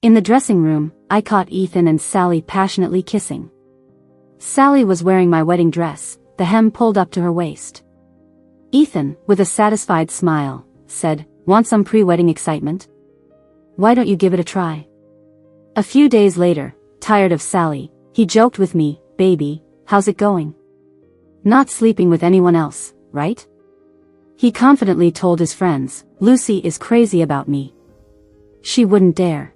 In the dressing room, I caught Ethan and Sally passionately kissing. Sally was wearing my wedding dress, the hem pulled up to her waist. Ethan, with a satisfied smile, said, "Want some pre-wedding excitement? Why don't you give it a try?" A few days later, tired of Sally, he joked with me, "Baby, how's it going? Not sleeping with anyone else, right?" He confidently told his friends, "Lucy is crazy about me. She wouldn't dare."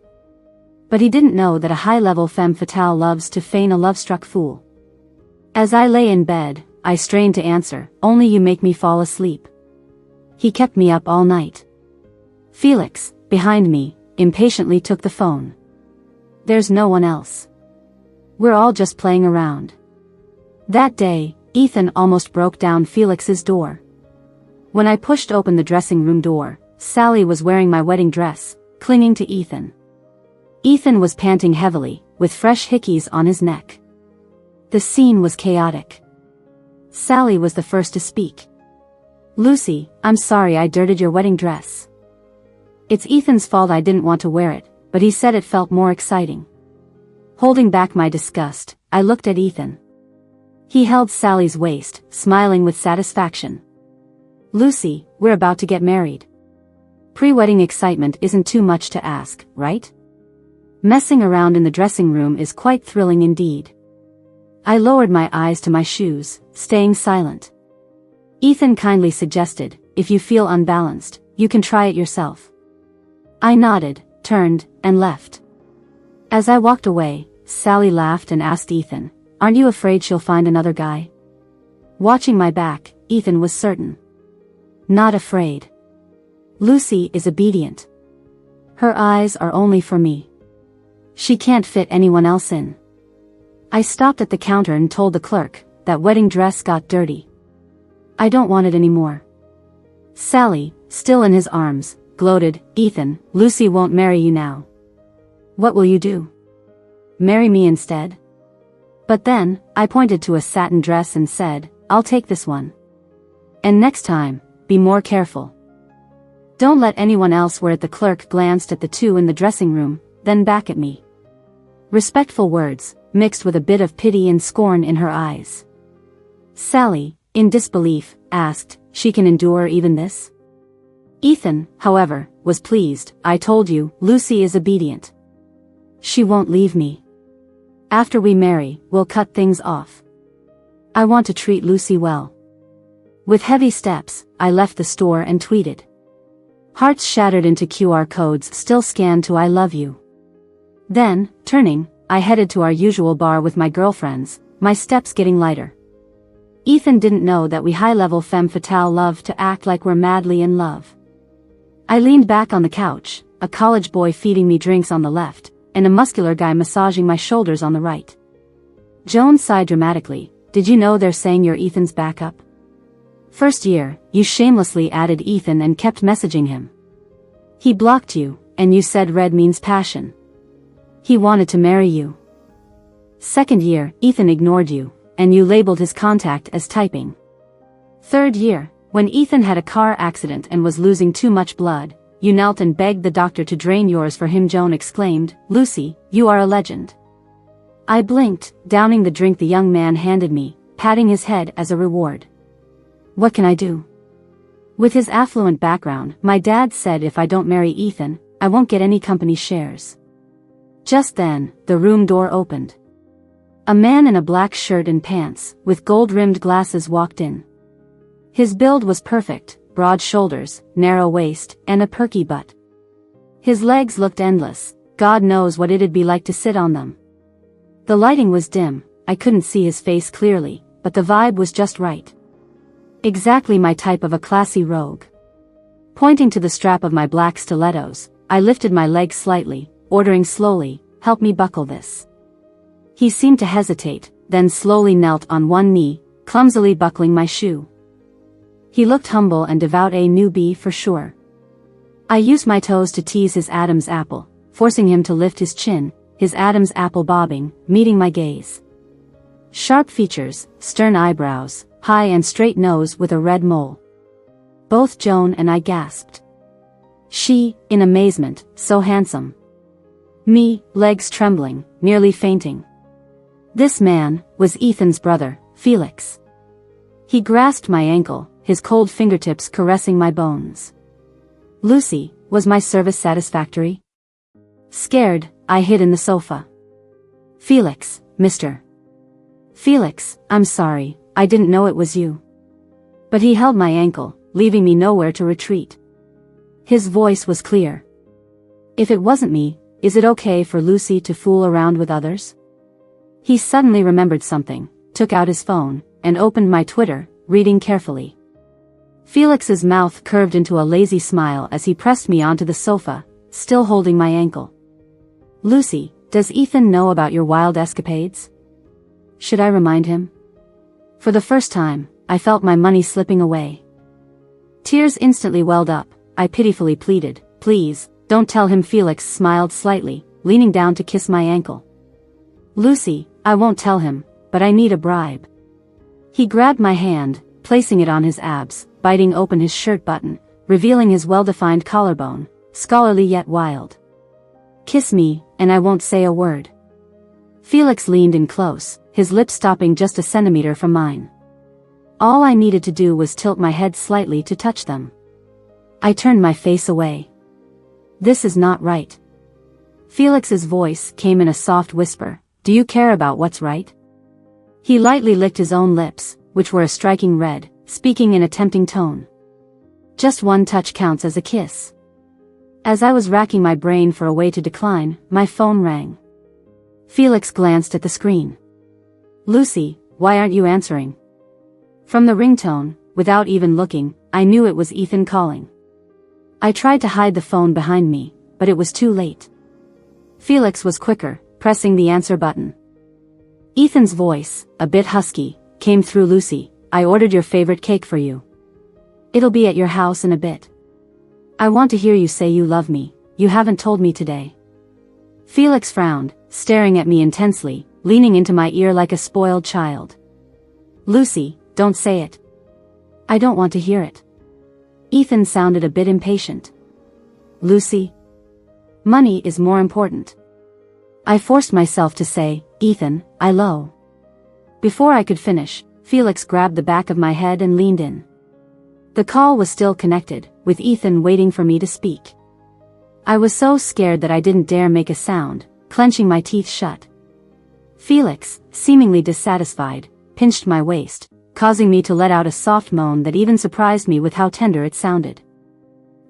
But he didn't know that a high-level femme fatale loves to feign a love-struck fool. As I lay in bed, I strained to answer, "Only you make me fall asleep." He kept me up all night. Felix, behind me, impatiently took the phone. "There's no one else. We're all just playing around." That day, Ethan almost broke down Felix's door. When I pushed open the dressing room door, Sally was wearing my wedding dress, clinging to Ethan. Ethan was panting heavily, with fresh hickeys on his neck. The scene was chaotic. Sally was the first to speak. "Lucy, I'm sorry I dirtied your wedding dress. It's Ethan's fault. I didn't want to wear it, but he said it felt more exciting." Holding back my disgust, I looked at Ethan. He held Sally's waist, smiling with satisfaction. "Lucy, we're about to get married. Pre-wedding excitement isn't too much to ask, right? Messing around in the dressing room is quite thrilling indeed." I lowered my eyes to my shoes, staying silent. Ethan kindly suggested, "If you feel unbalanced, you can try it yourself." I nodded, turned, and left. As I walked away, Sally laughed and asked Ethan, "Aren't you afraid she'll find another guy?" Watching my back, Ethan was certain. "Not afraid. Lucy is obedient. Her eyes are only for me. She can't fit anyone else in." I stopped at the counter and told the clerk, "That wedding dress got dirty. I don't want it anymore." Sally, still in his arms, gloated, "Ethan, Lucy won't marry you now. What will you do? Marry me instead?" But then, I pointed to a satin dress and said, "I'll take this one. And next time, be more careful. Don't let anyone else wear it." The clerk glanced at the two in the dressing room, then back at me. Respectful words, mixed with a bit of pity and scorn in her eyes. Sally, in disbelief, asked, "She can endure even this?" Ethan, however, was pleased. "I told you, Lucy is obedient. She won't leave me. After we marry, we'll cut things off. I want to treat Lucy well." With heavy steps, I left the store and tweeted. Hearts shattered into QR codes still scanned to "I love you." Then, turning, I headed to our usual bar with my girlfriends, my steps getting lighter. Ethan didn't know that we high-level femme fatale love to act like we're madly in love. I leaned back on the couch, a college boy feeding me drinks on the left, and a muscular guy massaging my shoulders on the right. Joan sighed dramatically, "Did you know they're saying you're Ethan's backup? First year, you shamelessly added Ethan and kept messaging him. He blocked you, and you said red means passion. He wanted to marry you. Second year, Ethan ignored you, and you labeled his contact as typing. Third year, when Ethan had a car accident and was losing too much blood, you knelt and begged the doctor to drain yours for him." Joan exclaimed, "Lucy, you are a legend." I blinked, downing the drink the young man handed me, patting his head as a reward. What can I do? With his affluent background, my dad said if I don't marry Ethan, I won't get any company shares. Just then, the room door opened. A man in a black shirt and pants, with gold-rimmed glasses walked in. His build was perfect, broad shoulders, narrow waist, and a perky butt. His legs looked endless, God knows what it'd be like to sit on them. The lighting was dim, I couldn't see his face clearly, but the vibe was just right. Exactly my type of a classy rogue. Pointing to the strap of my black stilettos, I lifted my leg slightly, ordering slowly, "Help me buckle this." He seemed to hesitate, then slowly knelt on one knee, clumsily buckling my shoe. He looked humble and devout, a newbie for sure. I used my toes to tease his Adam's apple, forcing him to lift his chin, his Adam's apple bobbing, meeting my gaze. Sharp features, stern eyebrows, high and straight nose with a red mole. Both Joan and I gasped. She, in amazement, so handsome. Me, legs trembling, nearly fainting. This man was Ethan's brother, Felix. He grasped my ankle, his cold fingertips caressing my bones. Lucy, was my service satisfactory? Scared, I hid in the sofa. Felix, Mr. Felix, I'm sorry, I didn't know it was you. But he held my ankle, leaving me nowhere to retreat. His voice was clear. If it wasn't me, is it okay for Lucy to fool around with others? He suddenly remembered something, took out his phone, and opened my Twitter, reading carefully. Felix's mouth curved into a lazy smile as he pressed me onto the sofa, still holding my ankle. Lucy, does Ethan know about your wild escapades? Should I remind him? For the first time, I felt my money slipping away. Tears instantly welled up. I pitifully pleaded, please, don't tell him. Felix smiled slightly, leaning down to kiss my ankle. Lucy, I won't tell him, but I need a bribe. He grabbed my hand, placing it on his abs, biting open his shirt button, revealing his well-defined collarbone, scholarly yet wild. Kiss me, and I won't say a word. Felix leaned in close, his lips stopping just a centimeter from mine. All I needed to do was tilt my head slightly to touch them. I turned my face away. This is not right. Felix's voice came in a soft whisper. Do you care about what's right? He lightly licked his own lips, which were a striking red, speaking in a tempting tone. Just one touch counts as a kiss. As I was racking my brain for a way to decline, my phone rang. Felix glanced at the screen. Lucy, why aren't you answering? From the ringtone, without even looking, I knew it was Ethan calling. I tried to hide the phone behind me, but it was too late. Felix was quicker, pressing the answer button. Ethan's voice, a bit husky, came through. Lucy, I ordered your favorite cake for you. It'll be at your house in a bit. I want to hear you say you love me. You haven't told me today. Felix frowned, staring at me intensely, leaning into my ear like a spoiled child. Lucy, don't say it. I don't want to hear it. Ethan sounded a bit impatient. Lucy? Money is more important. I forced myself to say, Ethan, I low. Before I could finish, Felix grabbed the back of my head and leaned in. The call was still connected, with Ethan waiting for me to speak. I was so scared that I didn't dare make a sound, clenching my teeth shut. Felix, seemingly dissatisfied, pinched my waist, causing me to let out a soft moan that even surprised me with how tender it sounded.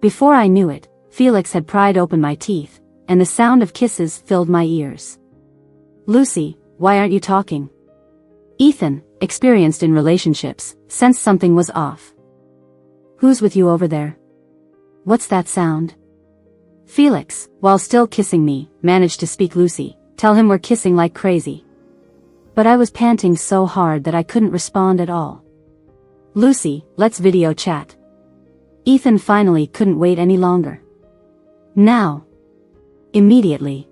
Before I knew it, Felix had pried open my teeth, and the sound of kisses filled my ears. Lucy, why aren't you talking? Ethan, experienced in relationships, sensed something was off. Who's with you over there? What's that sound? Felix, while still kissing me, managed to speak. Lucy, tell him we're kissing like crazy. But I was panting so hard that I couldn't respond at all. Lucy, let's video chat. Ethan finally couldn't wait any longer. Now. Immediately.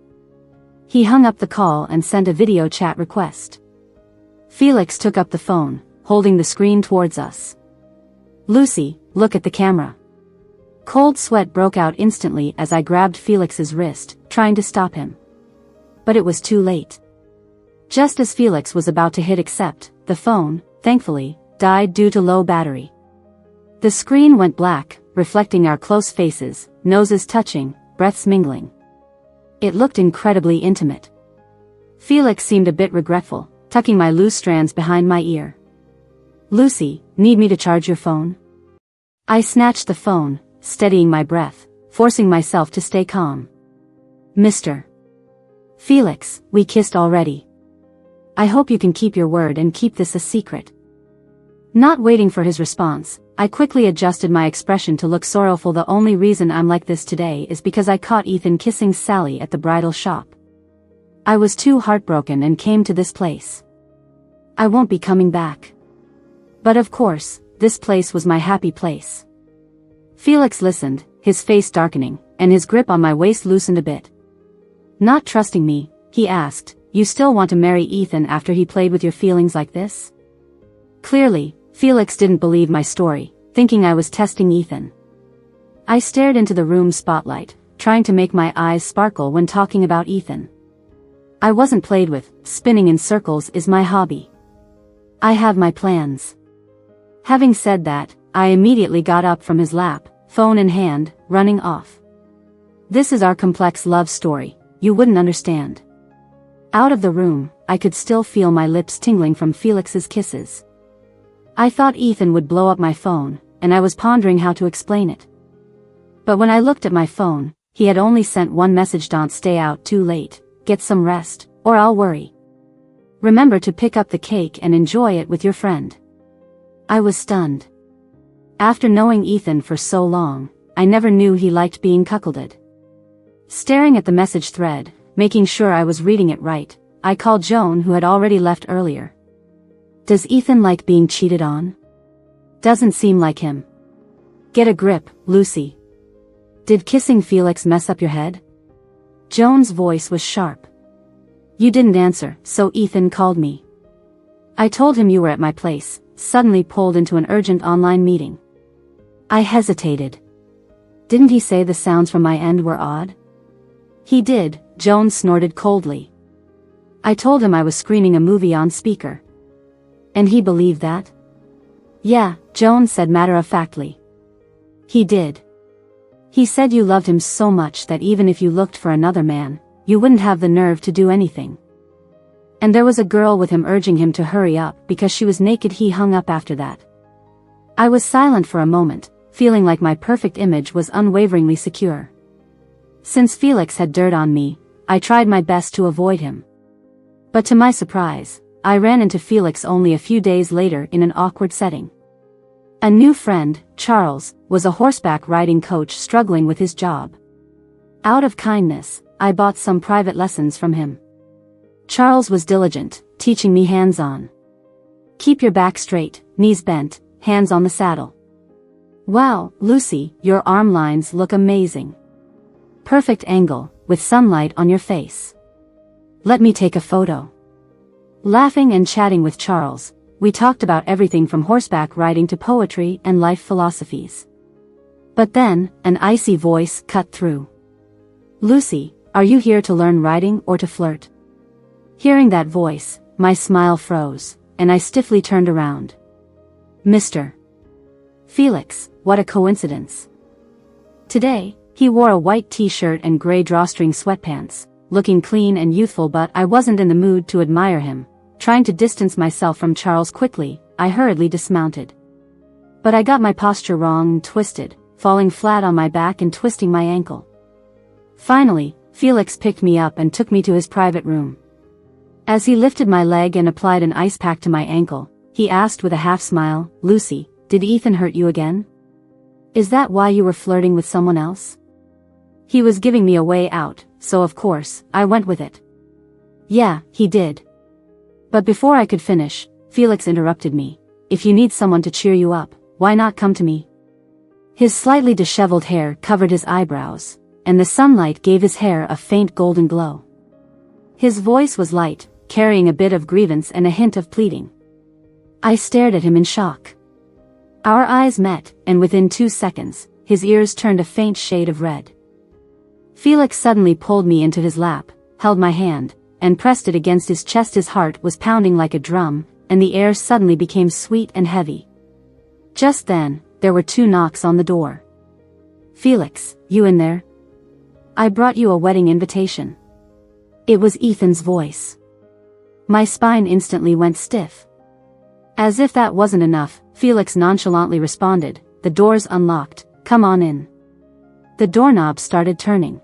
He hung up the call and sent a video chat request. Felix took up the phone, holding the screen towards us. Lucy, look at the camera. Cold sweat broke out instantly as I grabbed Felix's wrist, trying to stop him. But it was too late. Just as Felix was about to hit accept, the phone, thankfully, died due to low battery. The screen went black, reflecting our close faces, noses touching, breaths mingling. It looked incredibly intimate. Felix seemed a bit regretful, tucking my loose strands behind my ear. Lucy, need me to charge your phone? I snatched the phone, steadying my breath, forcing myself to stay calm. Mr. Felix, we kissed already. I hope you can keep your word and keep this a secret. Not waiting for his response, I quickly adjusted my expression to look sorrowful. The only reason I'm like this today is because I caught Ethan kissing Sally at the bridal shop. I was too heartbroken and came to this place. I won't be coming back. But of course, this place was my happy place. Felix listened, his face darkening, and his grip on my waist loosened a bit. Not trusting me, he asked, you still want to marry Ethan after he played with your feelings like this? Clearly, Felix didn't believe my story, thinking I was testing Ethan. I stared into the room's spotlight, trying to make my eyes sparkle when talking about Ethan. I wasn't played with. Spinning in circles is my hobby. I have my plans. Having said that, I immediately got up from his lap, phone in hand, running off. This is our complex love story, you wouldn't understand. Out of the room, I could still feel my lips tingling from Felix's kisses. I thought Ethan would blow up my phone, and I was pondering how to explain it. But when I looked at my phone, he had only sent one message: "Don't stay out too late, get some rest, or I'll worry. Remember to pick up the cake and enjoy it with your friend." I was stunned. After knowing Ethan for so long, I never knew he liked being cuckolded. Staring at the message thread, making sure I was reading it right, I called Joan, who had already left earlier. "Does Ethan like being cheated on? Doesn't seem like him. Get a grip, Lucy. Did kissing Felix mess up your head?" Joan's voice was sharp. "You didn't answer, so Ethan called me. I told him you were at my place, suddenly pulled into an urgent online meeting." I hesitated. "Didn't he say the sounds from my end were odd?" "He did," Joan snorted coldly. "I told him I was screening a movie on speaker." "And he believed that?" "Yeah," Joan said matter-of-factly. "He did. He said you loved him so much that even if you looked for another man, you wouldn't have the nerve to do anything. And there was a girl with him urging him to hurry up because she was naked." He hung up after that. I was silent for a moment, feeling like my perfect image was unwaveringly secure. Since Felix had dirt on me, I tried my best to avoid him. But to my surprise, I ran into Felix only a few days later in an awkward setting. A new friend, Charles, was a horseback riding coach struggling with his job. Out of kindness, I bought some private lessons from him. Charles was diligent, teaching me hands-on. Keep your back straight, knees bent, hands on the saddle. "Wow, Lucy, your arm lines look amazing. Perfect angle, with sunlight on your face. Let me take a photo." Laughing and chatting with Charles, we talked about everything from horseback riding to poetry and life philosophies. But then, an icy voice cut through. "Lucy, are you here to learn riding or to flirt?" Hearing that voice, my smile froze, and I stiffly turned around. "Mr. Felix, what a coincidence." Today, he wore a white t-shirt and gray drawstring sweatpants, looking clean and youthful, but I wasn't in the mood to admire him. Trying to distance myself from Charles quickly, I hurriedly dismounted. But I got my posture wrong and twisted, falling flat on my back and twisting my ankle. Finally, Felix picked me up and took me to his private room. As he lifted my leg and applied an ice pack to my ankle, he asked with a half-smile, "Lucy, did Ethan hurt you again? Is that why you were flirting with someone else?" He was giving me a way out, so of course, I went with it. "Yeah, he did." But before I could finish, Felix interrupted me. "If you need someone to cheer you up, why not come to me?" His slightly disheveled hair covered his eyebrows, and the sunlight gave his hair a faint golden glow. His voice was light, carrying a bit of grievance and a hint of pleading. I stared at him in shock. Our eyes met, and within 2 seconds, his ears turned a faint shade of red. Felix suddenly pulled me into his lap, held my hand, and pressed it against his chest. His heart was pounding like a drum, and the air suddenly became sweet and heavy. Just then, there were 2 knocks on the door. "Felix, you in there? I brought you a wedding invitation." It was Ethan's voice. My spine instantly went stiff. As if that wasn't enough, Felix nonchalantly responded, "The door's unlocked, come on in." The doorknob started turning.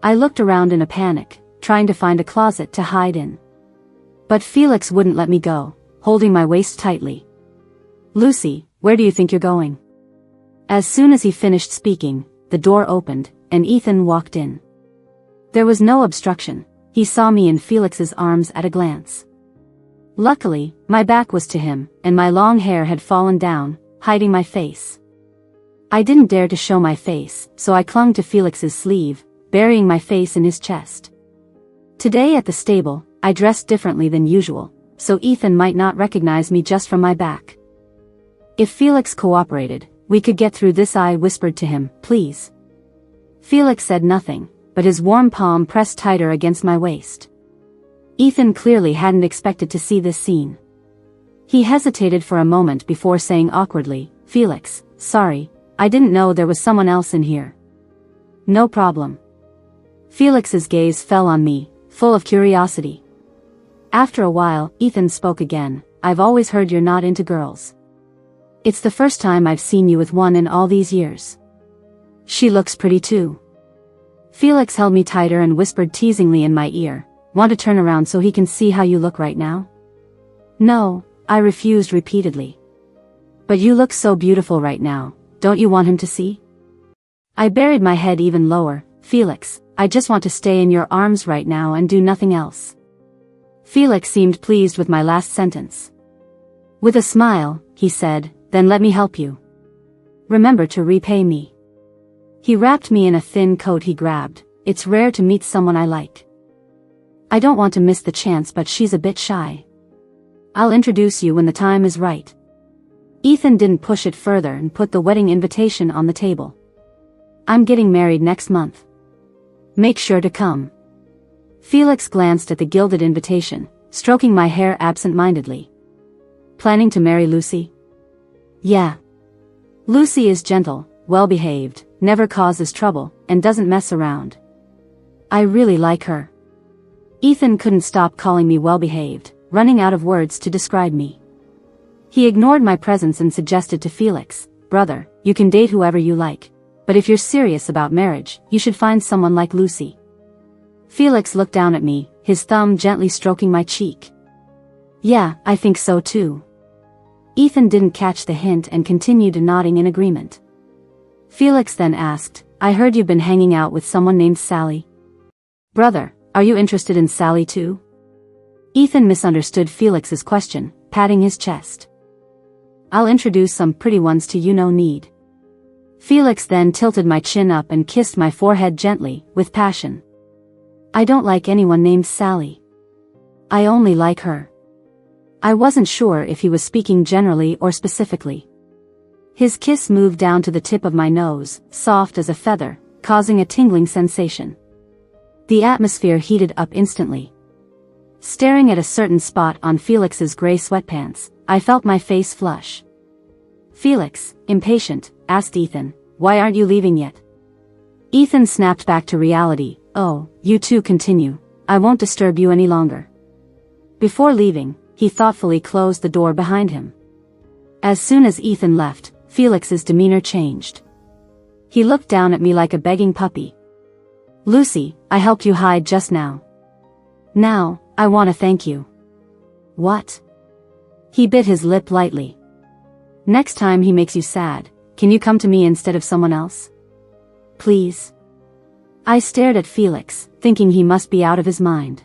I looked around in a panic, trying to find a closet to hide in. But Felix wouldn't let me go, holding my waist tightly. "Lucy, where do you think you're going?" As soon as he finished speaking, the door opened, and Ethan walked in. There was no obstruction. He saw me in Felix's arms at a glance. Luckily, my back was to him, and my long hair had fallen down, hiding my face. I didn't dare to show my face, so I clung to Felix's sleeve, burying my face in his chest. Today at the stable, I dressed differently than usual, so Ethan might not recognize me just from my back. If Felix cooperated, we could get through this. I whispered to him, "Please." Felix said nothing, but his warm palm pressed tighter against my waist. Ethan clearly hadn't expected to see this scene. He hesitated for a moment before saying awkwardly, "Felix, sorry, I didn't know there was someone else in here." "No problem." Felix's gaze fell on me, full of curiosity. After a while, Ethan spoke again. "I've always heard you're not into girls. It's the first time I've seen you with one in all these years. She looks pretty too." Felix held me tighter and whispered teasingly in my ear, "Want to turn around so he can see how you look right now?" "No," I refused repeatedly. "But you look so beautiful right now, don't you want him to see?" I buried my head even lower. "Felix, I just want to stay in your arms right now and do nothing else." Felix seemed pleased with my last sentence. With a smile, he said, "Then let me help you. Remember to repay me." He wrapped me in a thin coat he grabbed. "It's rare to meet someone I like. I don't want to miss the chance, but she's a bit shy. I'll introduce you when the time is right." Ethan didn't push it further and put the wedding invitation on the table. "I'm getting married next month. Make sure to come." Felix glanced at the gilded invitation, stroking my hair absent-mindedly. "Planning to marry Lucy?" "Yeah. Lucy is gentle, well-behaved, never causes trouble, and doesn't mess around. I really like her." Ethan couldn't stop calling me well-behaved, running out of words to describe me. He ignored my presence and suggested to Felix, "Brother, you can date whoever you like, but if you're serious about marriage, you should find someone like Lucy." Felix looked down at me, his thumb gently stroking my cheek. "Yeah, I think so too." Ethan didn't catch the hint and continued nodding in agreement. Felix then asked, "I heard you've been hanging out with someone named Sally. Brother, are you interested in Sally too?" Ethan misunderstood Felix's question, patting his chest. "I'll introduce some pretty ones to you, no need." Felix then tilted my chin up and kissed my forehead gently, with passion. "I don't like anyone named Sally. I only like her." I wasn't sure if he was speaking generally or specifically. His kiss moved down to the tip of my nose, soft as a feather, causing a tingling sensation. The atmosphere heated up instantly. Staring at a certain spot on Felix's gray sweatpants, I felt my face flush. "Felix, impatient," asked Ethan, "why aren't you leaving yet?" Ethan snapped back to reality. "Oh, you two continue. I won't disturb you any longer." Before leaving, he thoughtfully closed the door behind him. As soon as Ethan left, Felix's demeanor changed. He looked down at me like a begging puppy. "Lucy, I helped you hide just now. Now, I want to thank you." "What?" He bit his lip lightly. "Next time he makes you sad, can you come to me instead of someone else? Please?" I stared at Felix, thinking he must be out of his mind.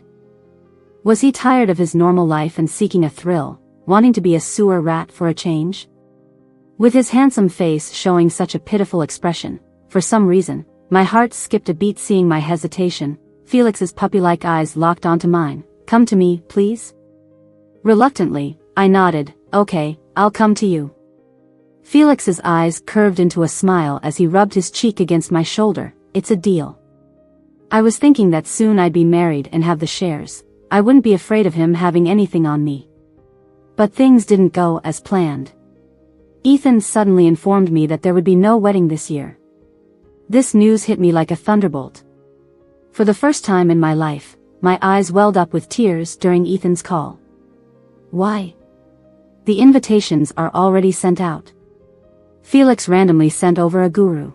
Was he tired of his normal life and seeking a thrill, wanting to be a sewer rat for a change? With his handsome face showing such a pitiful expression, for some reason, my heart skipped a beat seeing my hesitation. Felix's puppy-like eyes locked onto mine. "Come to me, please?" Reluctantly, I nodded. "Okay, I'll come to you." Felix's eyes curved into a smile as he rubbed his cheek against my shoulder. "It's a deal." I was thinking that soon I'd be married and have the shares. I wouldn't be afraid of him having anything on me. But things didn't go as planned. Ethan suddenly informed me that there would be no wedding this year. This news hit me like a thunderbolt. For the first time in my life, my eyes welled up with tears during Ethan's call. "Why?" "The invitations are already sent out. Felix randomly sent over a guru.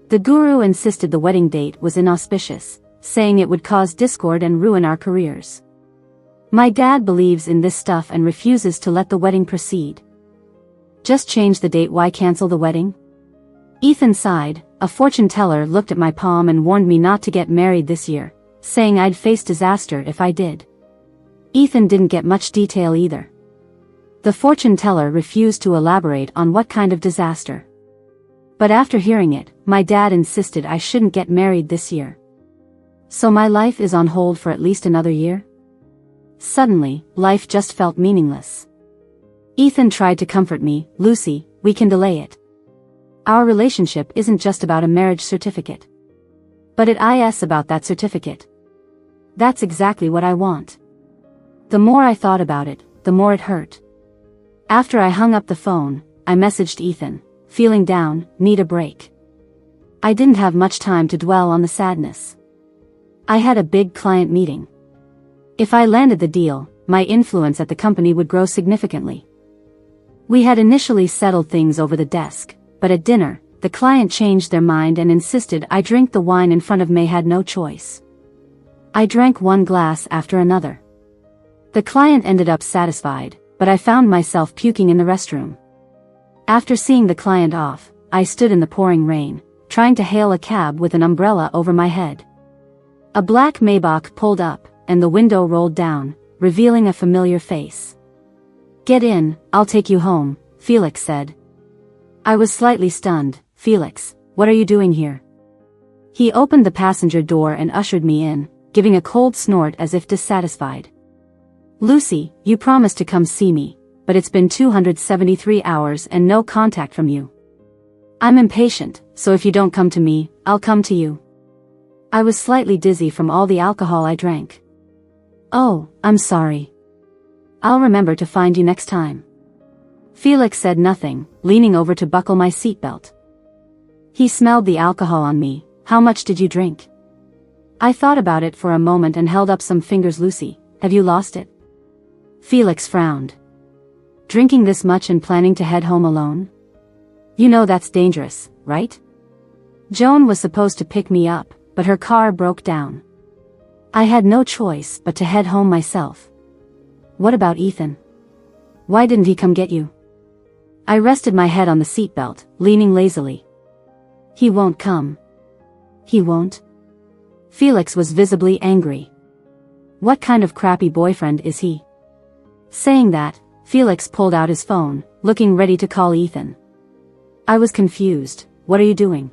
The guru insisted the wedding date was inauspicious, saying it would cause discord and ruin our careers. My dad believes in this stuff and refuses to let the wedding proceed." "Just change the date, why cancel the wedding?" Ethan sighed. "A fortune teller looked at my palm and warned me not to get married this year, saying I'd face disaster if I did." Ethan didn't get much detail either. The fortune teller refused to elaborate on what kind of disaster. But after hearing it, my dad insisted I shouldn't get married this year. So my life is on hold for at least another year? Suddenly, life just felt meaningless. Ethan tried to comfort me. "Lucy, we can delay it. Our relationship isn't just about a marriage certificate. But it is about that certificate. That's exactly what I want. The more I thought about it, the more it hurt. After I hung up the phone, I messaged Ethan, feeling down, need a break. I didn't have much time to dwell on the sadness. I had a big client meeting. If I landed the deal, my influence at the company would grow significantly. We had initially settled things over the desk, but at dinner, the client changed their mind and insisted I drink the wine in front of me. Had no choice. I drank one glass after another. The client ended up satisfied, but I found myself puking in the restroom. After seeing the client off, I stood in the pouring rain, trying to hail a cab with an umbrella over my head. A black Maybach pulled up, and the window rolled down, revealing a familiar face. "Get in, I'll take you home," Felix said. I was slightly stunned. "Felix, what are you doing here?" He opened the passenger door and ushered me in, giving a cold snort as if dissatisfied. "Lucy, you promised to come see me, but it's been 273 hours and no contact from you. I'm impatient, so if you don't come to me, I'll come to you." I was slightly dizzy from all the alcohol I drank. "Oh, I'm sorry. I'll remember to find you next time." Felix said nothing, leaning over to buckle my seatbelt. He smelled the alcohol on me. "How much did you drink?" I thought about it for a moment and held up some fingers. "Lucy, have you lost it?" Felix frowned. "Drinking this much and planning to head home alone? You know that's dangerous, right? Joan was supposed to pick me up, but her car broke down. I had no choice but to head home myself. What about Ethan? Why didn't he come get you?" I rested my head on the seatbelt, leaning lazily. "He won't come." "He won't?" Felix was visibly angry. "What kind of crappy boyfriend is he?" Saying that, Felix pulled out his phone, looking ready to call Ethan. I was confused. "What are you doing?"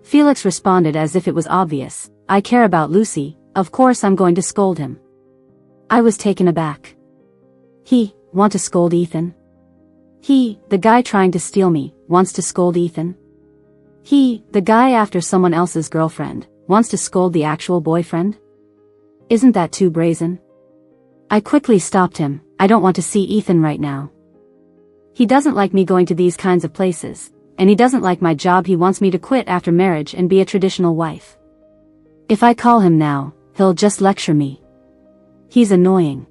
Felix responded as if it was obvious. "I care about Lucy, of course I'm going to scold him." I was taken aback. "He, want to scold Ethan? He, the guy trying to steal me, wants to scold Ethan? He, the guy after someone else's girlfriend, wants to scold the actual boyfriend? Isn't that too brazen?" I quickly stopped him. "I don't want to see Ethan right now. He doesn't like me going to these kinds of places, and he doesn't like my job. He wants me to quit after marriage and be a traditional wife. If I call him now, he'll just lecture me. He's annoying."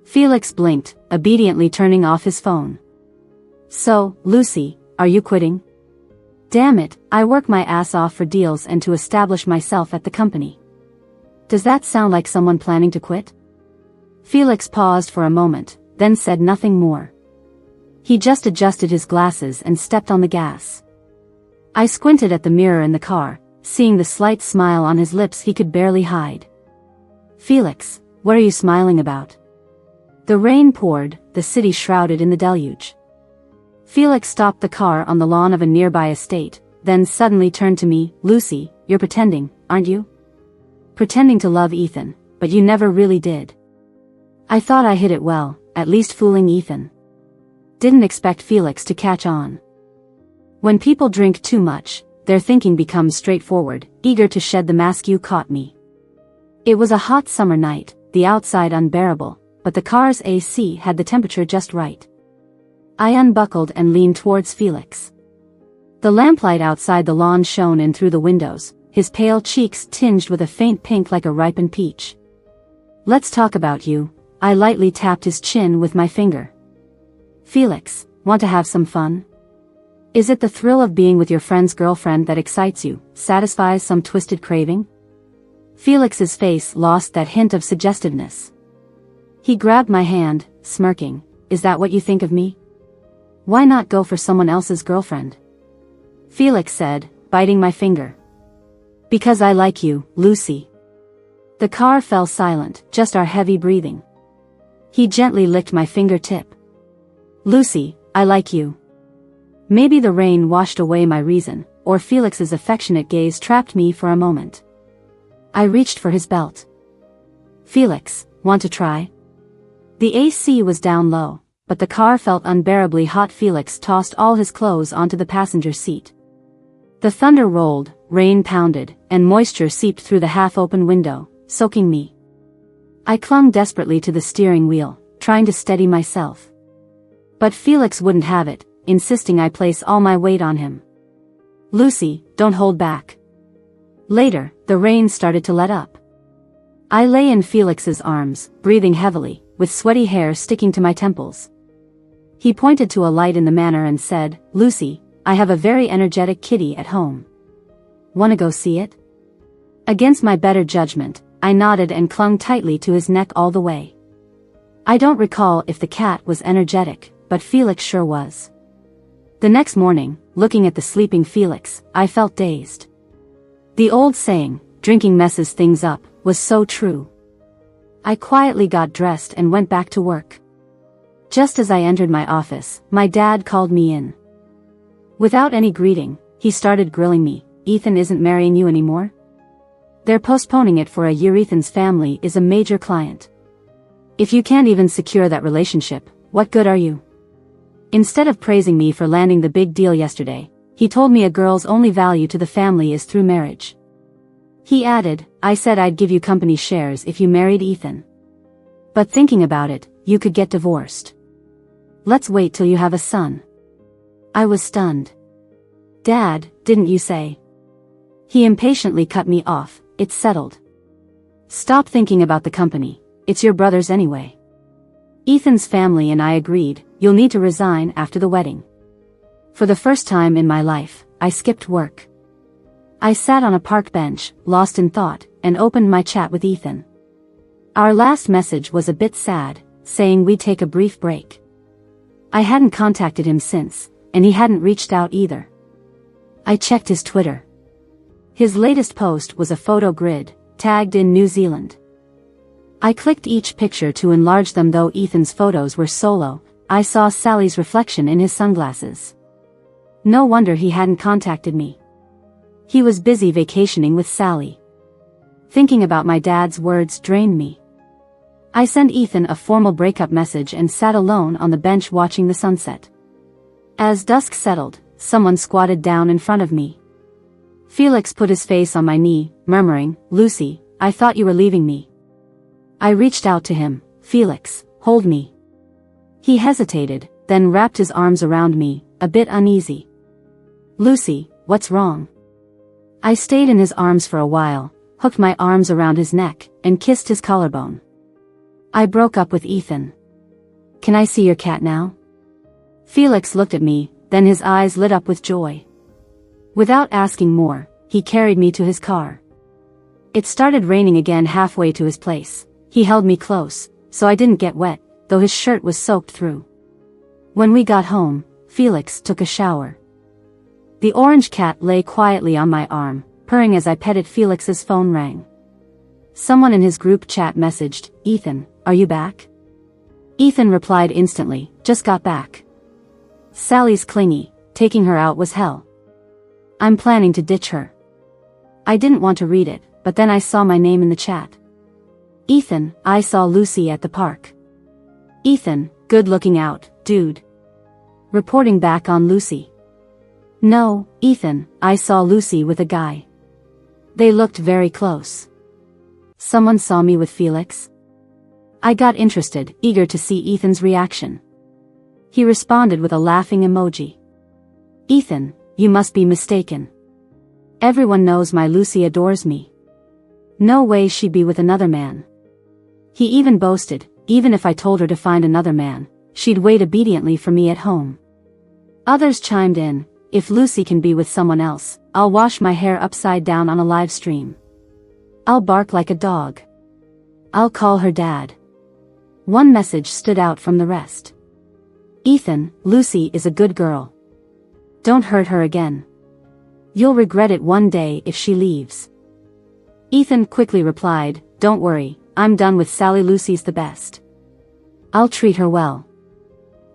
Felix blinked, obediently turning off his phone. "So, Lucy, are you quitting?" "Damn it, I work my ass off for deals and to establish myself at the company. Does that sound like someone planning to quit?" Felix paused for a moment, then said nothing more. He just adjusted his glasses and stepped on the gas. I squinted at the mirror in the car, seeing the slight smile on his lips he could barely hide. "Felix, what are you smiling about?" The rain poured, the city shrouded in the deluge. Felix stopped the car on the lawn of a nearby estate, then suddenly turned to me. "Lucy, you're pretending, aren't you? Pretending to love Ethan, but you never really did." I thought I hid it well, at least fooling Ethan. Didn't expect Felix to catch on. When people drink too much, their thinking becomes straightforward, eager to shed the mask. "You caught me." It was a hot summer night, the outside unbearable, but the car's AC had the temperature just right. I unbuckled and leaned towards Felix. The lamplight outside the lawn shone in through the windows, his pale cheeks tinged with a faint pink like a ripened peach. "Let's talk about you." I lightly tapped his chin with my finger. "Felix, want to have some fun? Is it the thrill of being with your friend's girlfriend that excites you, satisfies some twisted craving?" Felix's face lost that hint of suggestiveness. He grabbed my hand, smirking. "Is that what you think of me? Why not go for someone else's girlfriend?" Felix said, biting my finger. "Because I like you, Lucy." The car fell silent, just our heavy breathing. He gently licked my fingertip. "Lucy, I like you." Maybe the rain washed away my reason, or Felix's affectionate gaze trapped me for a moment. I reached for his belt. "Felix, want to try?" The AC was down low, but the car felt unbearably hot. Felix tossed all his clothes onto the passenger seat. The thunder rolled, rain pounded, and moisture seeped through the half-open window, soaking me. I clung desperately to the steering wheel, trying to steady myself. But Felix wouldn't have it, insisting I place all my weight on him. "Lucy, don't hold back." Later, the rain started to let up. I lay in Felix's arms, breathing heavily, with sweaty hair sticking to my temples. He pointed to a light in the manor and said, "Lucy, I have a very energetic kitty at home. Wanna go see it?" Against my better judgment, I nodded and clung tightly to his neck all the way. I don't recall if the cat was energetic, but Felix sure was. The next morning, looking at the sleeping Felix, I felt dazed. The old saying, "drinking messes things up," was so true. I quietly got dressed and went back to work. Just as I entered my office, my dad called me in. Without any greeting, he started grilling me. "Ethan isn't marrying you anymore? They're postponing it for a year. Ethan's family is a major client. If you can't even secure that relationship, what good are you?" Instead of praising me for landing the big deal yesterday, he told me a girl's only value to the family is through marriage. He added, "I said I'd give you company shares if you married Ethan. But thinking about it, you could get divorced. Let's wait till you have a son." I was stunned. "Dad, didn't you say?" He impatiently cut me off. "It's settled. Stop thinking about the company, it's your brother's anyway. Ethan's family and I agreed, you'll need to resign after the wedding." For the first time in my life, I skipped work. I sat on a park bench, lost in thought, and opened my chat with Ethan. Our last message was a bit sad, saying we'd take a brief break. I hadn't contacted him since, and he hadn't reached out either. I checked his Twitter. His latest post was a photo grid, tagged in New Zealand. I clicked each picture to enlarge them. Though Ethan's photos were solo, I saw Sally's reflection in his sunglasses. No wonder he hadn't contacted me. He was busy vacationing with Sally. Thinking about my dad's words drained me. I sent Ethan a formal breakup message and sat alone on the bench watching the sunset. As dusk settled, someone squatted down in front of me. Felix put his face on my knee, murmuring, "Lucy, I thought you were leaving me." I reached out to him. "Felix, hold me." He hesitated, then wrapped his arms around me, a bit uneasy. "Lucy, what's wrong?" I stayed in his arms for a while, hooked my arms around his neck, and kissed his collarbone. "I broke up with Ethan. Can I see your cat now?" Felix looked at me, then his eyes lit up with joy. Without asking more, he carried me to his car. It started raining again halfway to his place. He held me close, so I didn't get wet, though his shirt was soaked through. When we got home, Felix took a shower. The orange cat lay quietly on my arm, purring as I petted. Felix's phone rang. Someone in his group chat messaged, "Ethan, are you back?" Ethan replied instantly, "Just got back. Sally's clingy, taking her out was hell. I'm planning to ditch her." I didn't want to read it, but then I saw my name in the chat. "Ethan, I saw Lucy at the park." Ethan, good looking out, dude. Reporting back on Lucy. "No, Ethan, I saw Lucy with a guy. They looked very close." Someone saw me with Felix? I got interested, eager to see Ethan's reaction. He responded with a laughing emoji. "Ethan, you must be mistaken. Everyone knows my Lucy adores me. No way she'd be with another man." He even boasted, even if I told her to find another man, she'd wait obediently for me at home. Others chimed in, "If Lucy can be with someone else, I'll wash my hair upside down on a live stream. I'll bark like a dog. I'll call her dad." One message stood out from the rest. "Ethan, Lucy is a good girl. Don't hurt her again. You'll regret it one day if she leaves." Ethan quickly replied, "Don't worry, I'm done with Sally. Lucy's the best. I'll treat her well."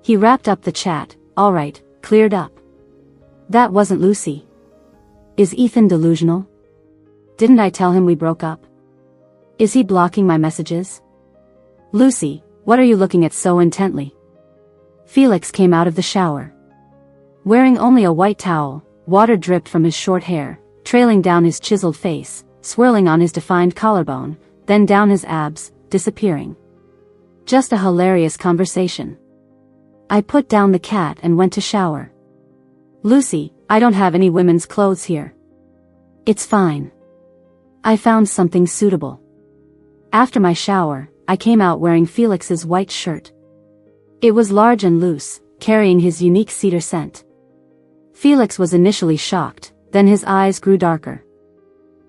He wrapped up the chat, "All right, cleared up. That wasn't Lucy. Is Ethan delusional? Didn't I tell him we broke up? Is he blocking my messages? Lucy, what are you looking at so intently?" Felix came out of the shower. Wearing only a white towel, water dripped from his short hair, trailing down his chiseled face, swirling on his defined collarbone, then down his abs, disappearing. Just a hilarious conversation. I put down the cat and went to shower. Lucy, I don't have any women's clothes here. It's fine. I found something suitable. After my shower, I came out wearing Felix's white shirt. It was large and loose, carrying his unique cedar scent. Felix was initially shocked, then his eyes grew darker.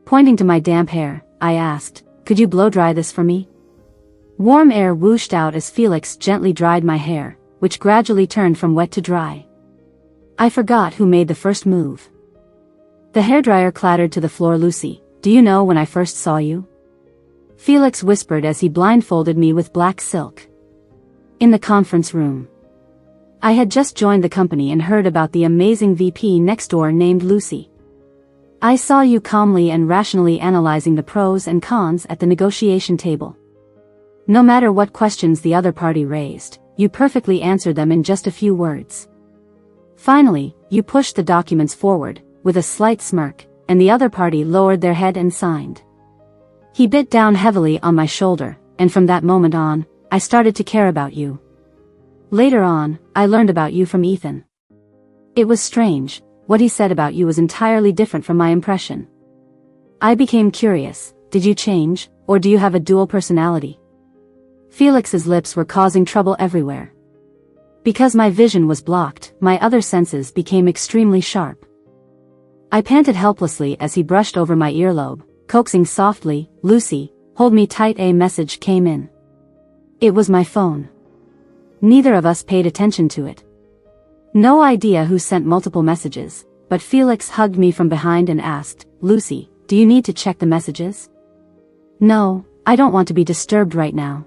Pointing to my damp hair, I asked, "Could you blow dry this for me?" Warm air whooshed out as Felix gently dried my hair, which gradually turned from wet to dry. I forgot who made the first move. The hairdryer clattered to the floor. "Lucy, do you know when I first saw you?" Felix whispered as he blindfolded me with black silk. In the conference room. I had just joined the company and heard about the amazing VP next door named Lucy. I saw you calmly and rationally analyzing the pros and cons at the negotiation table. No matter what questions the other party raised, you perfectly answered them in just a few words. Finally, you pushed the documents forward, with a slight smirk, and the other party lowered their head and signed. He bit down heavily on my shoulder, and from that moment on, I started to care about you. Later on, I learned about you from Ethan. It was strange, what he said about you was entirely different from my impression. I became curious, did you change, or do you have a dual personality? Felix's lips were causing trouble everywhere. Because my vision was blocked, my other senses became extremely sharp. I panted helplessly as he brushed over my earlobe, coaxing softly, "Lucy, hold me tight." A message came in. It was my phone. Neither of us paid attention to it. No idea who sent multiple messages, but Felix hugged me from behind and asked, "Lucy, do you need to check the messages?" "No, I don't want to be disturbed right now."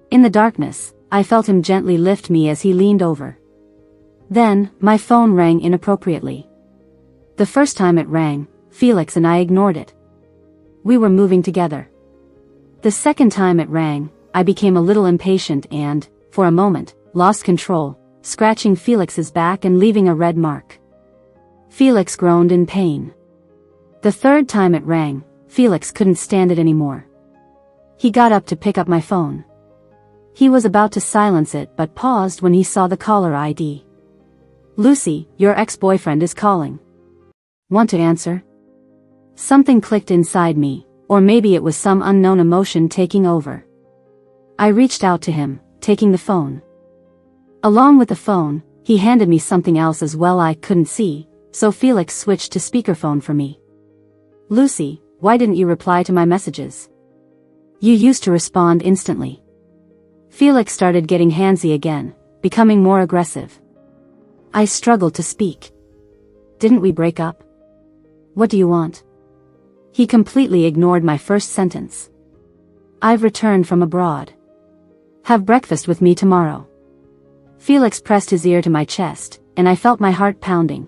In the darkness, I felt him gently lift me as he leaned over. Then, my phone rang inappropriately. The first time it rang, Felix and I ignored it. We were moving together. The second time it rang, I became a little impatient and, for a moment, lost control, scratching Felix's back and leaving a red mark. Felix groaned in pain. The third time it rang, Felix couldn't stand it anymore. He got up to pick up my phone. He was about to silence it but paused when he saw the caller ID. "Lucy, your ex-boyfriend is calling. Want to answer?" Something clicked inside me, or maybe it was some unknown emotion taking over. I reached out to him, taking the phone. Along with the phone, he handed me something else as well. I couldn't see, so Felix switched to speakerphone for me. "Lucy, why didn't you reply to my messages? You used to respond instantly." Felix started getting handsy again, becoming more aggressive. I struggled to speak. "Didn't we break up? What do you want?" He completely ignored my first sentence. "I've returned from abroad. Have breakfast with me tomorrow." Felix pressed his ear to my chest, and I felt my heart pounding.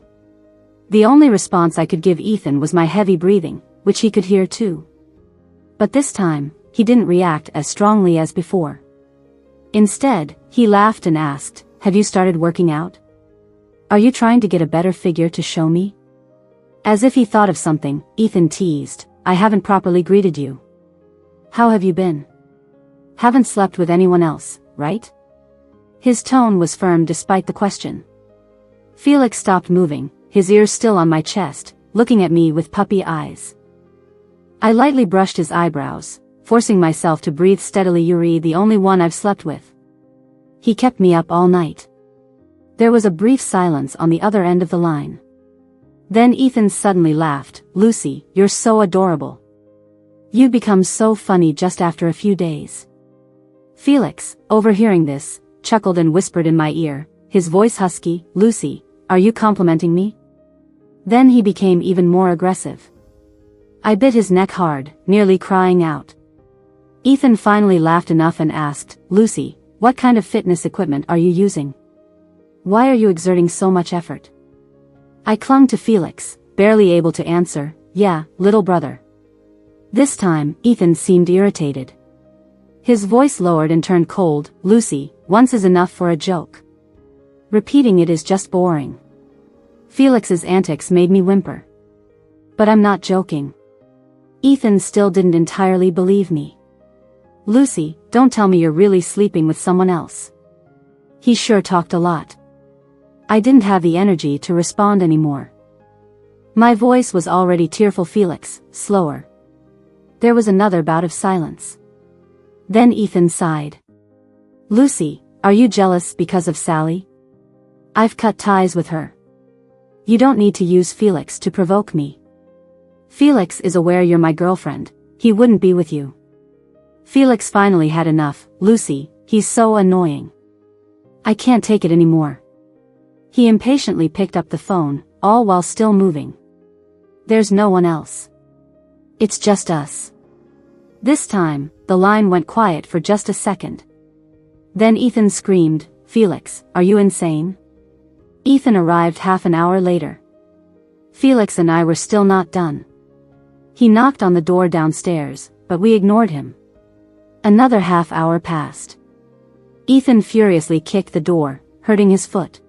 The only response I could give Ethan was my heavy breathing, which he could hear too. But this time, he didn't react as strongly as before. Instead, he laughed and asked, "Have you started working out? Are you trying to get a better figure to show me?" As if he thought of something, Ethan teased, "I haven't properly greeted you. How have you been? Haven't slept with anyone else, right?" His tone was firm despite the question. Felix stopped moving, his ears still on my chest, looking at me with puppy eyes. I lightly brushed his eyebrows, forcing myself to breathe steadily. "You're the only one I've slept with. He kept me up all night." There was a brief silence on the other end of the line. Then Ethan suddenly laughed, "Lucy, you're so adorable. You become so funny just after a few days." Felix, overhearing this, chuckled and whispered in my ear, his voice husky, "Lucy, are you complimenting me?" Then he became even more aggressive. I bit his neck hard, nearly crying out. Ethan finally laughed enough and asked, "Lucy, what kind of fitness equipment are you using? Why are you exerting so much effort?" I clung to Felix, barely able to answer, "Yeah, little brother." This time, Ethan seemed irritated. His voice lowered and turned cold, "Lucy, once is enough for a joke. Repeating it is just boring." Felix's antics made me whimper. But I'm not joking. Ethan still didn't entirely believe me. Lucy, don't tell me you're really sleeping with someone else. He sure talked a lot. I didn't have the energy to respond anymore. My voice was already tearful. Felix, slower. There was another bout of silence. Then Ethan sighed. Lucy, are you jealous because of Sally? I've cut ties with her. You don't need to use Felix to provoke me. Felix is aware you're my girlfriend, he wouldn't be with you. Felix finally had enough. Lucy, he's so annoying. I can't take it anymore. He impatiently picked up the phone, all while still moving. There's no one else. It's just us. This time, the line went quiet for just a second. Then Ethan screamed, Felix, are you insane? Ethan arrived half an hour later. Felix and I were still not done. He knocked on the door downstairs, but we ignored him. Another half hour passed. Ethan furiously kicked the door, hurting his foot.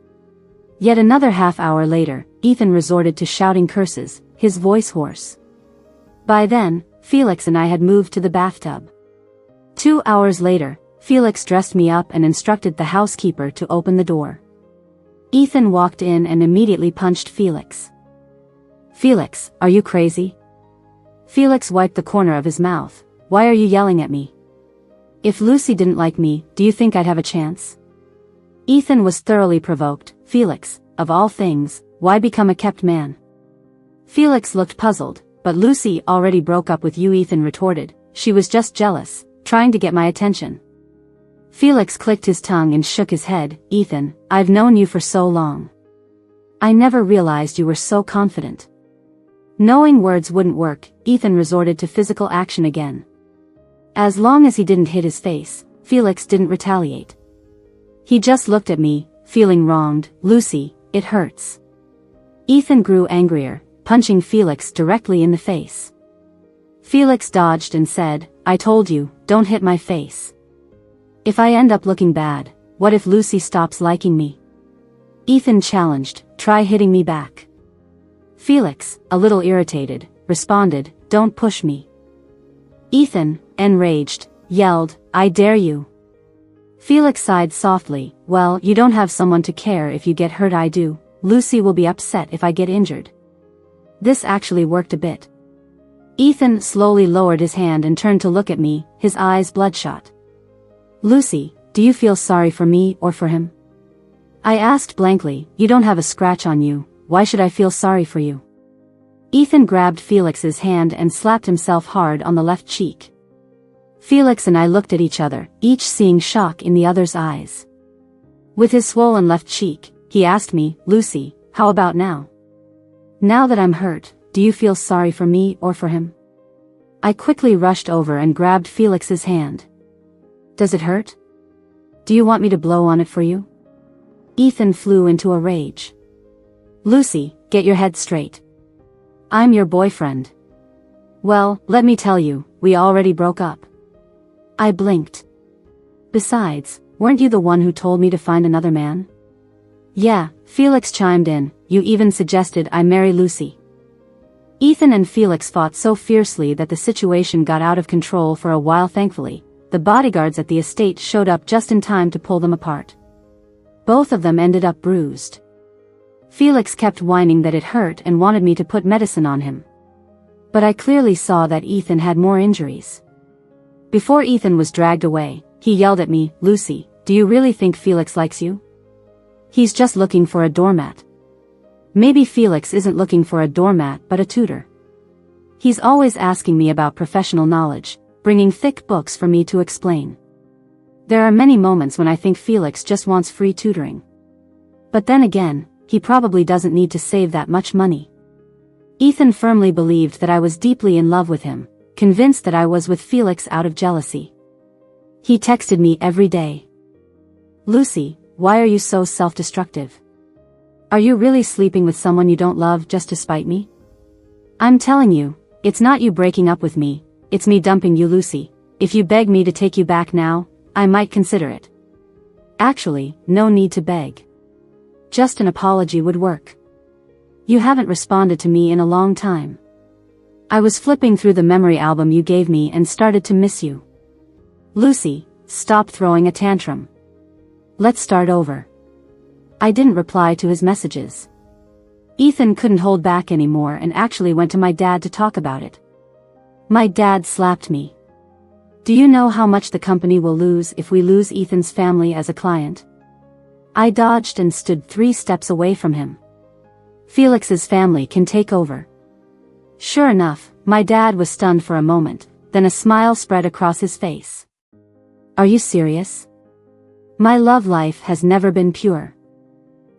Yet another half hour later, Ethan resorted to shouting curses, his voice hoarse. By then, Felix and I had moved to the bathtub. 2 hours later, Felix dressed me up and instructed the housekeeper to open the door. Ethan walked in and immediately punched Felix. Felix, are you crazy? Felix wiped the corner of his mouth. Why are you yelling at me? If Lucy didn't like me, do you think I'd have a chance? Ethan was thoroughly provoked. Felix, of all things, why become a kept man? Felix looked puzzled, but Lucy already broke up with you. Ethan retorted. She was just jealous, trying to get my attention. Felix clicked his tongue and shook his head. Ethan, I've known you for so long. I never realized you were so confident. Knowing words wouldn't work, Ethan resorted to physical action again. As long as he didn't hit his face, Felix didn't retaliate. He just looked at me, feeling wronged. Lucy, it hurts. Ethan grew angrier, punching Felix directly in the face. Felix dodged and said, I told you, don't hit my face. If I end up looking bad, what if Lucy stops liking me? Ethan challenged, try hitting me back. Felix, a little irritated, responded, don't push me. Ethan, enraged, yelled, I dare you. Felix sighed softly, well, you don't have someone to care if you get hurt. I do. Lucy will be upset if I get injured. This actually worked a bit. Ethan slowly lowered his hand and turned to look at me, his eyes bloodshot. Lucy, do you feel sorry for me or for him? I asked blankly. You don't have a scratch on you, why should I feel sorry for you? Ethan grabbed Felix's hand and slapped himself hard on the left cheek. Felix and I looked at each other, each seeing shock in the other's eyes. With his swollen left cheek, he asked me, Lucy, how about now? Now that I'm hurt, do you feel sorry for me or for him? I quickly rushed over and grabbed Felix's hand. Does it hurt? Do you want me to blow on it for you? Ethan flew into a rage. Lucy, get your head straight. I'm your boyfriend. Well, let me tell you, we already broke up. I blinked. Besides, weren't you the one who told me to find another man? Yeah, Felix chimed in, you even suggested I marry Lucy. Ethan and Felix fought so fiercely that the situation got out of control for a while. Thankfully, the bodyguards at the estate showed up just in time to pull them apart. Both of them ended up bruised. Felix kept whining that it hurt and wanted me to put medicine on him. But I clearly saw that Ethan had more injuries. Before Ethan was dragged away, he yelled at me, Lucy, do you really think Felix likes you? He's just looking for a doormat. Maybe Felix isn't looking for a doormat but a tutor. He's always asking me about professional knowledge, bringing thick books for me to explain. There are many moments when I think Felix just wants free tutoring. But then again, he probably doesn't need to save that much money. Ethan firmly believed that I was deeply in love with him, convinced that I was with Felix out of jealousy. He texted me every day. Lucy, why are you so self-destructive? Are you really sleeping with someone you don't love just to spite me? I'm telling you, it's not you breaking up with me, it's me dumping you. Lucy, if you beg me to take you back now, I might consider it. Actually, no need to beg. Just an apology would work. You haven't responded to me in a long time. I was flipping through the memory album you gave me and started to miss you. Lucy, stop throwing a tantrum. Let's start over. I didn't reply to his messages. Ethan couldn't hold back anymore and actually went to my dad to talk about it. My dad slapped me. Do you know how much the company will lose if we lose Ethan's family as a client? I dodged and stood 3 steps away from him. Felix's family can take over. Sure enough, my dad was stunned for a moment, then a smile spread across his face. Are you serious? My love life has never been pure.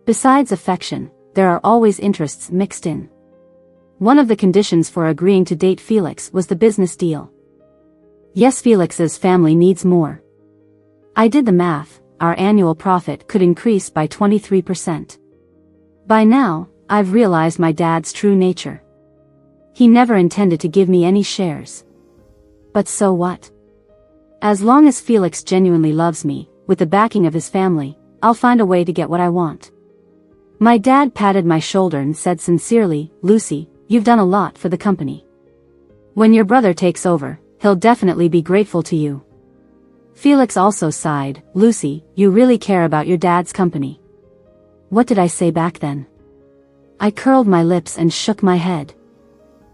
Besides affection, there are always interests mixed in. One of the conditions for agreeing to date Felix was the business deal. Yes, Felix's family needs more. I did the math, our annual profit could increase by 23%. By now, I've realized my dad's true nature. He never intended to give me any shares. But so what? As long as Felix genuinely loves me, with the backing of his family, I'll find a way to get what I want. My dad patted my shoulder and said sincerely, Lucy, you've done a lot for the company. When your brother takes over, he'll definitely be grateful to you. Felix also sighed, Lucy, you really care about your dad's company. What did I say back then? I curled my lips and shook my head.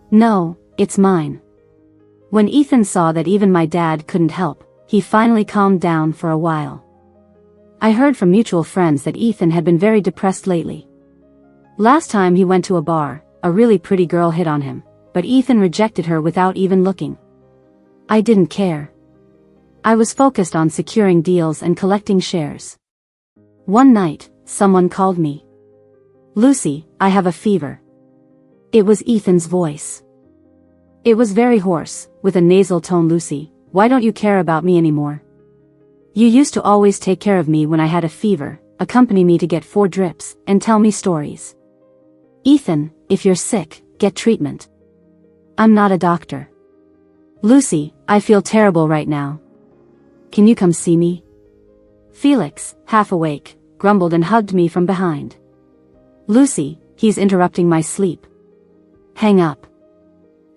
No, it's mine. When Ethan saw that even my dad couldn't help, he finally calmed down for a while. I heard from mutual friends that Ethan had been very depressed lately. Last time he went to a bar, a really pretty girl hit on him, but Ethan rejected her without even looking. I didn't care. I was focused on securing deals and collecting shares. One night, someone called me. Lucy, I have a fever. It was Ethan's voice. It was very hoarse, with a nasal tone. Lucy, why don't you care about me anymore? You used to always take care of me when I had a fever, accompany me to get 4 drips, and tell me stories. Ethan, if you're sick, get treatment. I'm not a doctor. Lucy, I feel terrible right now. Can you come see me? Felix, half awake, grumbled and hugged me from behind. Lucy, he's interrupting my sleep. Hang up.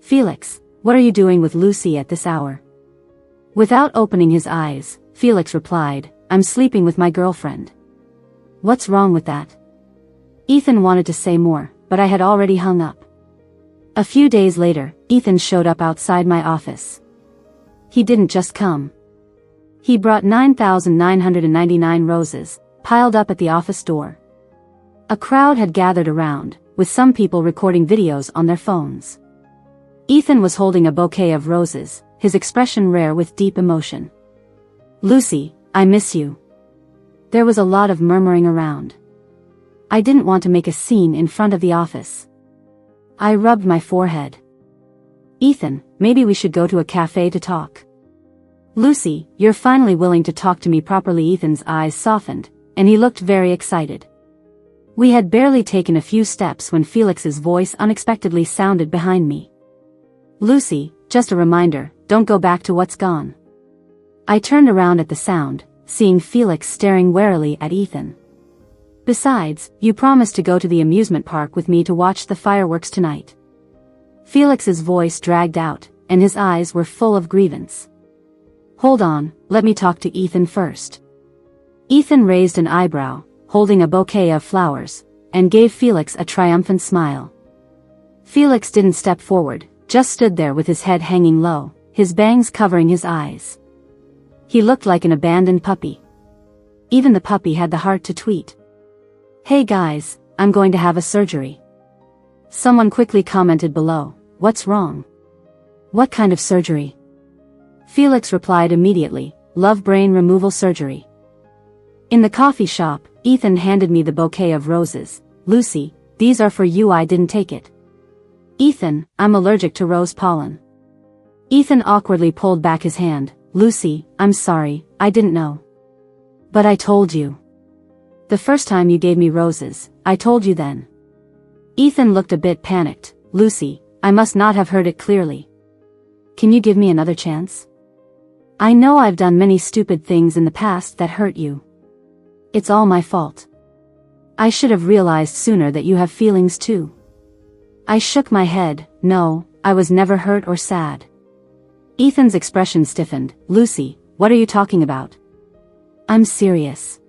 Felix, what are you doing with Lucy at this hour? Without opening his eyes, Felix replied, I'm sleeping with my girlfriend. What's wrong with that? Ethan wanted to say more, but I had already hung up. A few days later, Ethan showed up outside my office. He didn't just come. He brought 9,999 roses, piled up at the office door. A crowd had gathered around, with some people recording videos on their phones. Ethan was holding a bouquet of roses, his expression rare with deep emotion. Lucy, I miss you. There was a lot of murmuring around. I didn't want to make a scene in front of the office. I rubbed my forehead. Ethan, maybe we should go to a cafe to talk. Lucy, you're finally willing to talk to me properly. Ethan's eyes softened, and he looked very excited. We had barely taken a few steps when Felix's voice unexpectedly sounded behind me. Lucy, just a reminder, don't go back to what's gone. I turned around at the sound, seeing Felix staring warily at Ethan. Besides, you promised to go to the amusement park with me to watch the fireworks tonight. Felix's voice dragged out, and his eyes were full of grievance. Hold on, let me talk to Ethan first. Ethan raised an eyebrow, holding a bouquet of flowers, and gave Felix a triumphant smile. Felix didn't step forward, just stood there with his head hanging low, his bangs covering his eyes. He looked like an abandoned puppy. Even the puppy had the heart to tweet. Hey guys, I'm going to have a surgery. Someone quickly commented below, what's wrong? What kind of surgery? Felix replied immediately, love brain removal surgery. In the coffee shop, Ethan handed me the bouquet of roses. Lucy, these are for you. I didn't take it. Ethan, I'm allergic to rose pollen. Ethan awkwardly pulled back his hand. Lucy, I'm sorry, I didn't know. But I told you. The first time you gave me roses, I told you then. Ethan looked a bit panicked. Lucy, I must not have heard it clearly. Can you give me another chance? I know I've done many stupid things in the past that hurt you. It's all my fault. I should have realized sooner that you have feelings too. I shook my head. No, I was never hurt or sad. Ethan's expression stiffened. Lucy, what are you talking about? I'm serious.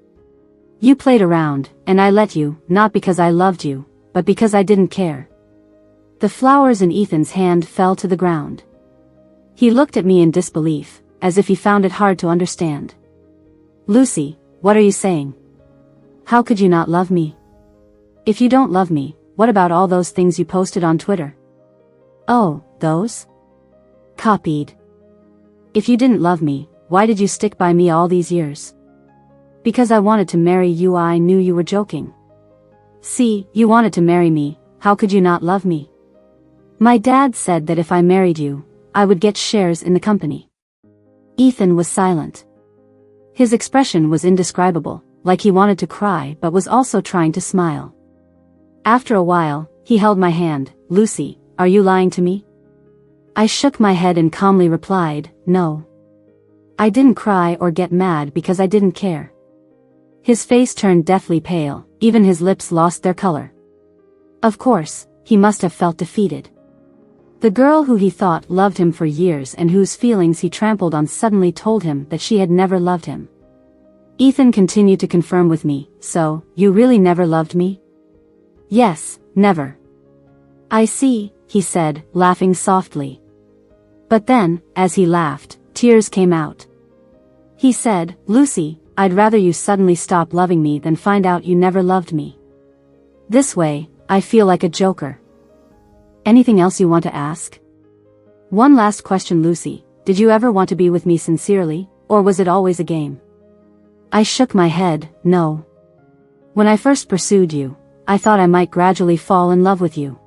You played around, and I let you, not because I loved you, but because I didn't care. The flowers in Ethan's hand fell to the ground. He looked at me in disbelief, as if he found it hard to understand. Lucy, what are you saying? How could you not love me? If you don't love me, what about all those things you posted on Twitter? Oh, those? Copied. If you didn't love me, why did you stick by me all these years? Because I wanted to marry you. I knew you were joking. See, you wanted to marry me, how could you not love me? My dad said that if I married you, I would get shares in the company. Ethan was silent. His expression was indescribable, like he wanted to cry but was also trying to smile. After a while, he held my hand. Lucy, are you lying to me? I shook my head and calmly replied, no. I didn't cry or get mad because I didn't care. His face turned deathly pale, even his lips lost their color. Of course, he must have felt defeated. The girl who he thought loved him for years and whose feelings he trampled on suddenly told him that she had never loved him. Ethan continued to confirm with me, so, you really never loved me? Yes, never. I see, he said, laughing softly. But then, as he laughed, tears came out. He said, Lucy, I'd rather you suddenly stop loving me than find out you never loved me. This way, I feel like a joker. Anything else you want to ask? One last question, Lucy, did you ever want to be with me sincerely, or was it always a game? I shook my head, no. When I first pursued you, I thought I might gradually fall in love with you.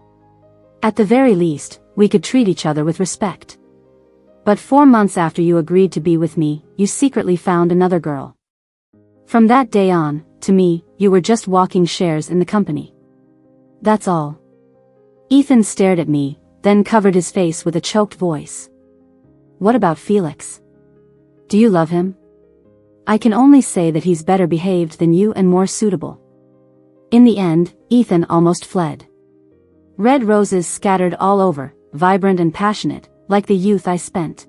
At the very least, we could treat each other with respect. But 4 months after you agreed to be with me, you secretly found another girl. From that day on, to me, you were just walking shares in the company. That's all. Ethan stared at me, then covered his face with a choked voice. What about Felix? Do you love him? I can only say that he's better behaved than you and more suitable. In the end, Ethan almost fled. Red roses scattered all over, vibrant and passionate, like the youth I spent.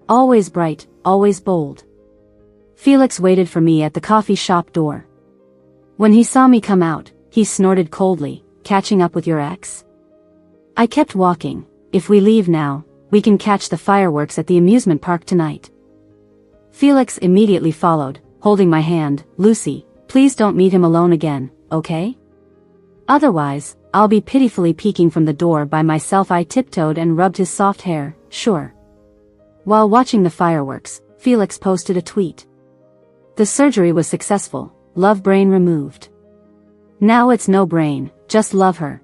Always bright, always bold. Felix waited for me at the coffee shop door. When he saw me come out, he snorted coldly, catching up with your ex? I kept walking. If we leave now, we can catch the fireworks at the amusement park tonight. Felix immediately followed, holding my hand. Lucy, please don't meet him alone again, okay? Otherwise, I'll be pitifully peeking from the door by myself. I tiptoed and rubbed his soft hair. Sure. While watching the fireworks, Felix posted a tweet. The surgery was successful, love brain removed. Now it's no brain, just love her.